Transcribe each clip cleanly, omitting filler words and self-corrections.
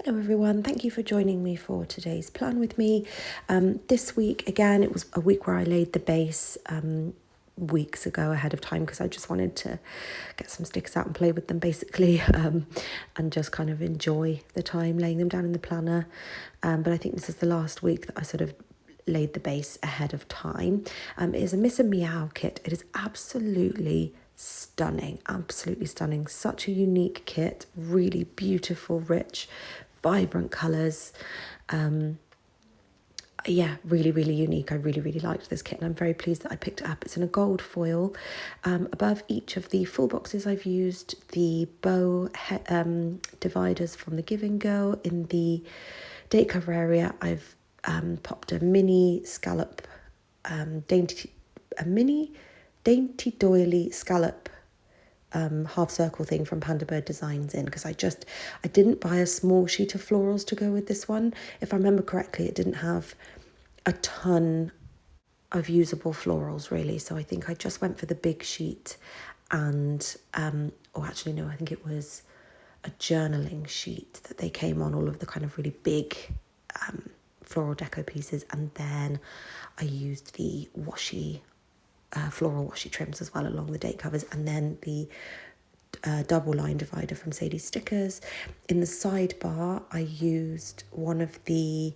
Hello everyone, thank you for joining me for today's plan with me. This week, again, it was a week where I laid the base weeks ago ahead of time because I just wanted to get some stickers out and play with them basically and just kind of enjoy the time laying them down in the planner. But I think this is the last week that I sort of laid the base ahead of time. It is a Miss and Meow kit. It is absolutely stunning, such a unique kit, really beautiful, rich, vibrant colours. Really unique. I really liked this kit and I'm very pleased that I picked it up. It's in a gold foil. Above each of the full boxes I've used the bow dividers from the Giving Girl. In the date cover area I've popped a mini scallop dainty doily scallop half circle thing from Panda Bird Designs in, because I didn't buy a small sheet of florals to go with this one. If I remember correctly, it didn't have a ton of usable florals really, so I think I just went for the big sheet and I think it was a journaling sheet that they came on, all of the kind of really big floral deco pieces, and then I used the floral washi trims as well along the date covers, and then the double line divider from Sadie's Stickers. In the sidebar I used one of the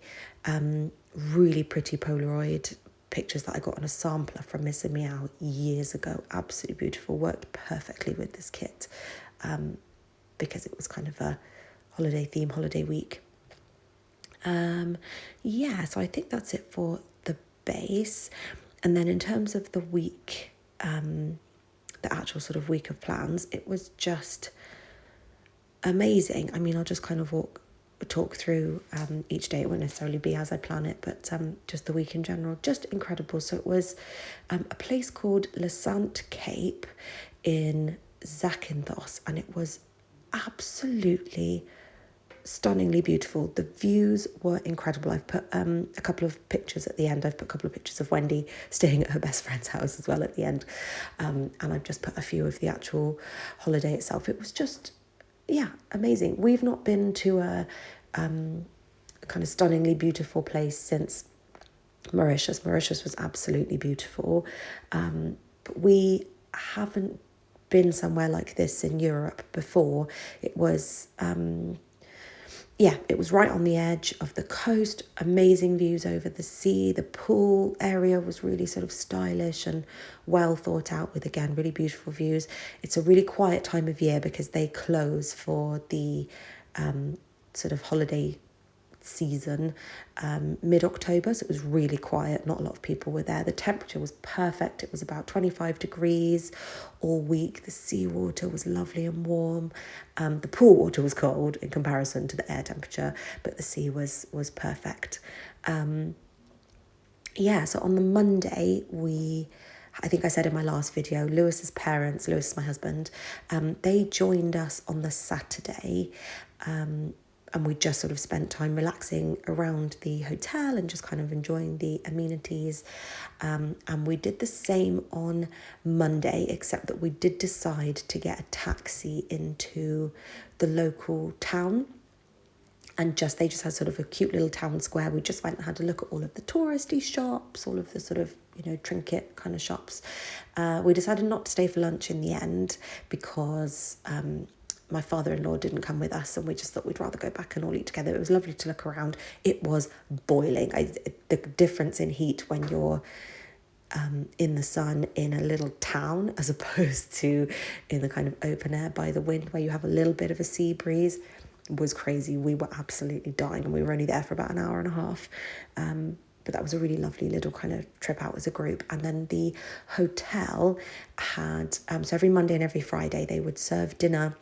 really pretty Polaroid pictures that I got on a sampler from Miss and Meow years ago. Absolutely beautiful, worked perfectly with this kit because it was kind of a holiday theme, holiday week. So I think that's it for the base. And then in terms of the week, the actual sort of week of plans, it was just amazing. I mean, I'll just kind of talk through each day. It won't necessarily be as I plan it, but just the week in general, just incredible. So it was a place called Lasant Cape in Zakynthos, and it was absolutely stunningly beautiful. The views were incredible. I've put a couple of pictures at the end. I've put a couple of pictures of Wendy staying at her best friend's house as well at the end. And I've just put a few of the actual holiday itself. It was just, amazing. We've not been to a kind of stunningly beautiful place since Mauritius. Mauritius was absolutely beautiful. But we haven't been somewhere like this in Europe before. It was it was right on the edge of the coast, amazing views over the sea. The pool area was really sort of stylish and well thought out with, again, really beautiful views. It's a really quiet time of year because they close for the sort of holiday season mid-October, so it was really quiet. Not a lot of people were there. The temperature was perfect. It was about 25 degrees all week. The seawater was lovely and warm. The pool water was cold in comparison to the air temperature, but the sea was perfect. So on the Monday, I think I said in my last video, Lewis's parents, Lewis is my husband, they joined us on the Saturday, and we just sort of spent time relaxing around the hotel and just kind of enjoying the amenities. And we did the same on Monday, except that we did decide to get a taxi into the local town. And they just had sort of a cute little town square. We just went and had a look at all of the touristy shops, all of the sort of, trinket kind of shops. We decided not to stay for lunch in the end because my father-in-law didn't come with us, and we just thought we'd rather go back and all eat together. It was lovely to look around. It was boiling. The difference in heat when you're in the sun in a little town as opposed to in the kind of open air by the wind where you have a little bit of a sea breeze was crazy. We were absolutely dying, and we were only there for about an hour and a half. But that was a really lovely little kind of trip out as a group. And then the hotel had, so every Monday and every Friday they would serve dinner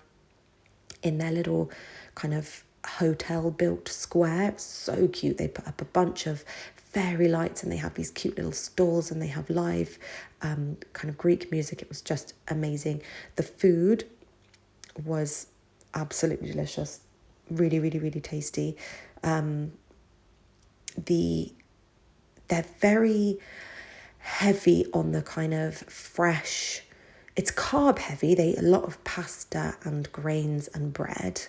in their little kind of hotel-built square. It's so cute. They put up a bunch of fairy lights and they have these cute little stalls and they have live kind of Greek music. It was just amazing. The food was absolutely delicious. Really tasty. They're very heavy on the kind of fresh. It's carb heavy. They eat a lot of pasta and grains and bread,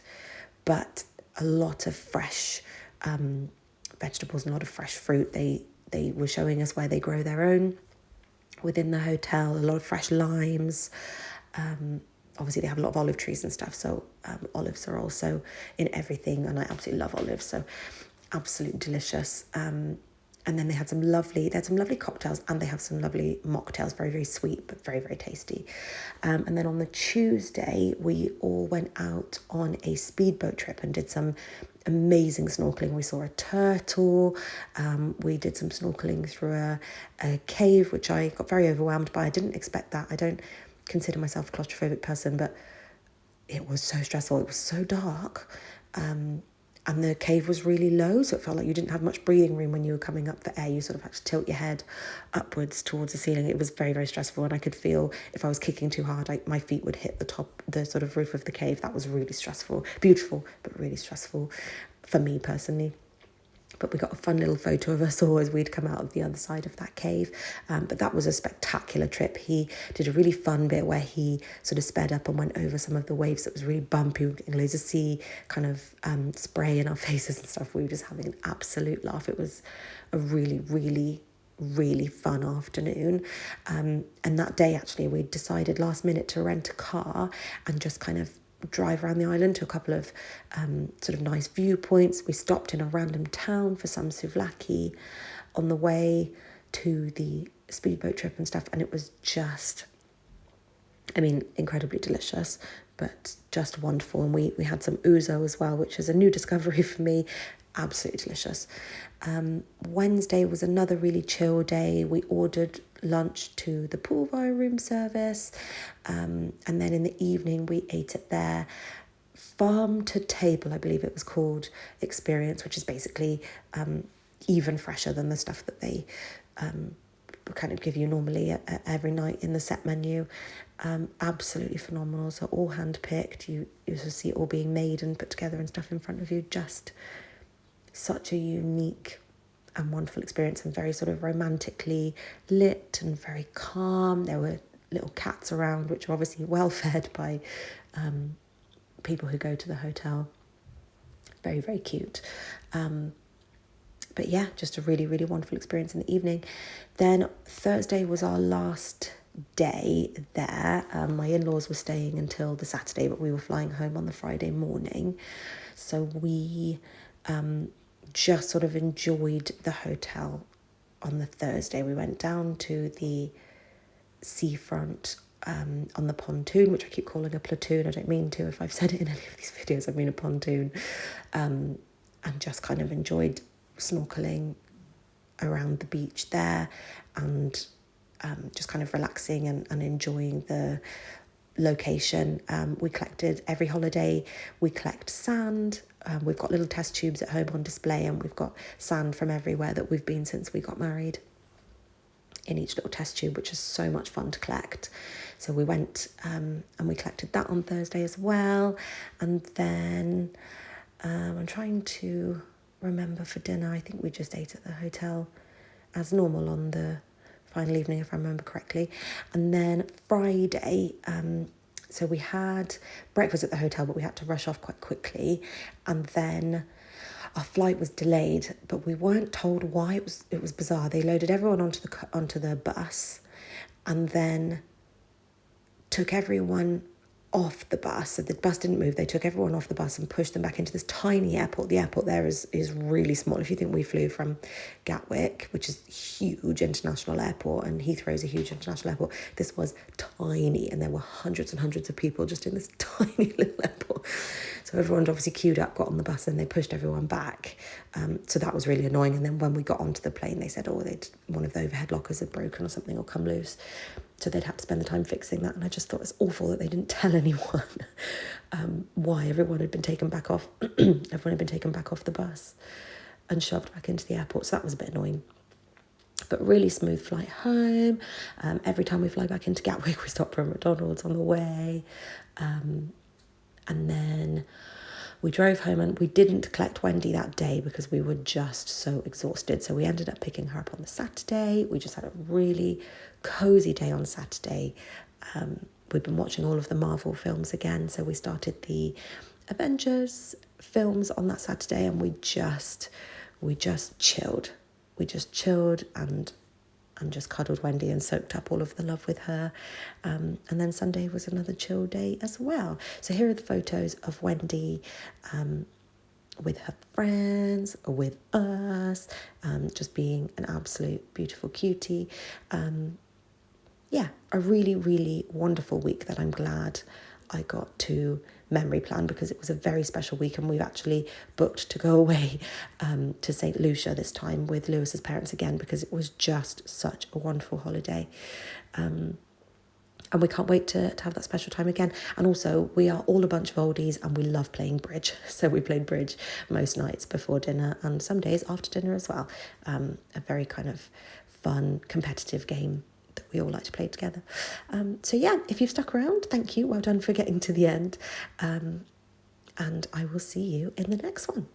but a lot of fresh vegetables and a lot of fresh fruit. They were showing us where they grow their own within the hotel, a lot of fresh limes. Obviously, they have a lot of olive trees and stuff, so olives are also in everything, and I absolutely love olives, so absolutely delicious. And then they had some lovely cocktails, and they have some lovely mocktails, very, very sweet, but very, very tasty. And then on the Tuesday, we all went out on a speedboat trip and did some amazing snorkeling. We saw a turtle. We did some snorkeling through a cave, which I got very overwhelmed by. I didn't expect that. I don't consider myself a claustrophobic person, but it was so stressful. It was so dark. And the cave was really low, so it felt like you didn't have much breathing room when you were coming up for air. You sort of had to tilt your head upwards towards the ceiling. It was very, very stressful, and I could feel if I was kicking too hard, my feet would hit the sort of roof of the cave. That was really stressful. Beautiful, but really stressful for me personally. But we got a fun little photo of us all as we'd come out of the other side of that cave. But that was a spectacular trip. He did a really fun bit where he sort of sped up and went over some of the waves that was really bumpy. We were getting loads of sea kind of spray in our faces and stuff. We were just having an absolute laugh. It was a really, really, really fun afternoon. And that day, actually, we decided last minute to rent a car and just kind of drive around the island to a couple of sort of nice viewpoints. We stopped in a random town for some souvlaki on the way to the speedboat trip and stuff, and it was just, incredibly delicious, but just wonderful. And we had some ouzo as well, which is a new discovery for me. Absolutely delicious. Wednesday was another really chill day. We ordered lunch to the pool via room service, and then in the evening we ate at their farm to table, I believe it was called, experience, which is basically even fresher than the stuff that they kind of give you normally every night in the set menu. Absolutely phenomenal. So all hand picked. You sort of see it all being made and put together and stuff in front of you. Just such a unique and wonderful experience, and very sort of romantically lit and very calm. There were little cats around, which are obviously well fed by people who go to the hotel. Very, very cute. But yeah, just a really, really wonderful experience in the evening. Then Thursday was our last day there. My in-laws were staying until the Saturday, but we were flying home on the Friday morning. So we just sort of enjoyed the hotel on the Thursday. We went down to the seafront on the pontoon, which I keep calling a platoon. I don't mean to. If I've said it in any of these videos, I mean a pontoon. And just kind of enjoyed snorkeling around the beach there, and just kind of relaxing and enjoying the location. We collected, every holiday we collect sand. We've got little test tubes at home on display, and we've got sand from everywhere that we've been since we got married in each little test tube, which is so much fun to collect. So we went and we collected that on Thursday as well. And then I'm trying to remember for dinner. I think we just ate at the hotel as normal on the final evening, if I remember correctly. And then Friday, so we had breakfast at the hotel, but we had to rush off quite quickly. And then our flight was delayed, but we weren't told why. It was bizarre. They loaded everyone onto the bus, and then took everyone off the bus. So the bus didn't move. They took everyone off the bus and pushed them back into this tiny airport. The airport there is really small. If you think we flew from Gatwick, which is a huge international airport, and Heathrow is a huge international airport, this was tiny, and there were hundreds and hundreds of people just in this tiny little airport. So everyone obviously queued up, got on the bus, and they pushed everyone back. So that was really annoying. And then when we got onto the plane, they said, one of the overhead lockers had broken or something, or come loose. So they'd have to spend the time fixing that. And I just thought it was awful that they didn't tell anyone why everyone had been taken back off. Everyone had been taken back off the bus and shoved back into the airport. So that was a bit annoying. But really smooth flight home. Every time we fly back into Gatwick, we stop for a McDonald's on the way. And then we drove home, and we didn't collect Wendy that day because we were just so exhausted. So we ended up picking her up on the Saturday. We just had a really cozy day on Saturday. We'd been watching all of the Marvel films again. So we started the Avengers films on that Saturday, and we just chilled. We just chilled and just cuddled Wendy and soaked up all of the love with her. And then Sunday was another chill day as well. So here are the photos of Wendy with her friends, with us, just being an absolute beautiful cutie. Yeah, a really, really wonderful week that I'm glad I got to memory plan, because it was a very special week, and we've actually booked to go away to St. Lucia this time with Lewis's parents again, because it was just such a wonderful holiday. And we can't wait to have that special time again. And also, we are all a bunch of oldies and we love playing bridge. So we played bridge most nights before dinner and some days after dinner as well. A very kind of fun, competitive game that we all like to play together. So yeah, if you've stuck around, thank you. Well done for getting to the end. And I will see you in the next one.